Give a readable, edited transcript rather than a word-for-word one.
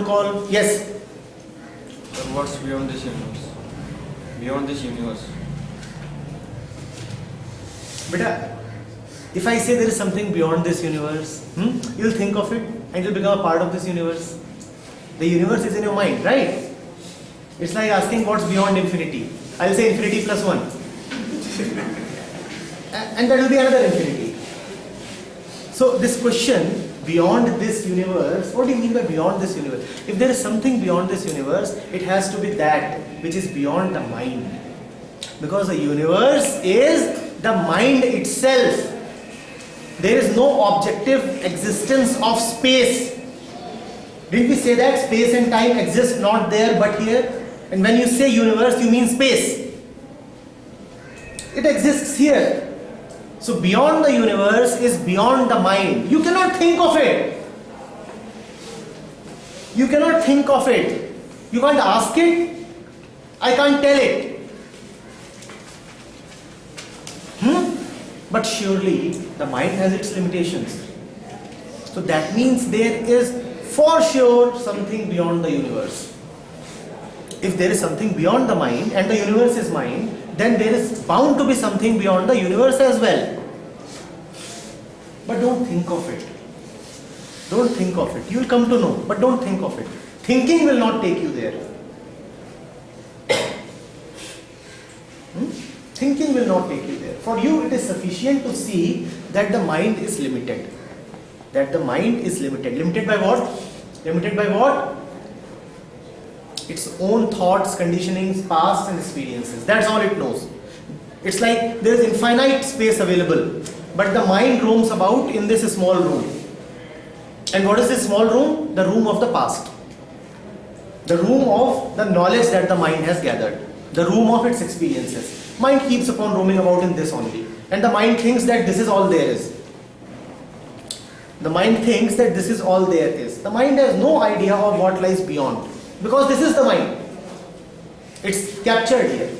cold call. Yes. Sir, what's beyond this universe? Beyond this universe. Beta, if I say there is something beyond this universe, you'll think of it and you'll become a part of this universe. The universe is in your mind, right? It's like asking what's beyond infinity. I'll say infinity plus 1. And that will be another infinity. So this question, beyond this universe, what do you mean by beyond this universe? If there is something beyond this universe, it has to be that which is beyond the mind. Because the universe is the mind itself. There is no objective existence of space. Didn't we say that space and time exist not there but here? And when you say universe, you mean space. It exists here. So beyond the universe is beyond the mind. You cannot think of it. You cannot think of it. You can't ask it. I can't tell it. But surely the mind has its limitations. So that means there is for sure something beyond the universe. If there is something beyond the mind and the universe is mind, then there is bound to be something beyond the universe as well. But don't think of it. Don't think of it. You will come to know, but don't think of it. Thinking will not take you there. Thinking will not take you there. For you it is sufficient to see that the mind is limited. That the mind is limited. Limited by what? Limited by what? Its own thoughts, conditionings, past and experiences. That's all it knows. It's like there is infinite space available, but the mind roams about in this small room. And what is this small room? The room of the past. The room of the knowledge that the mind has gathered. The room of its experiences. Mind keeps upon roaming about in this only. And the mind thinks that this is all there is. The mind thinks that this is all there is. The mind has no idea of what lies beyond. Because this is the mind. It's captured here.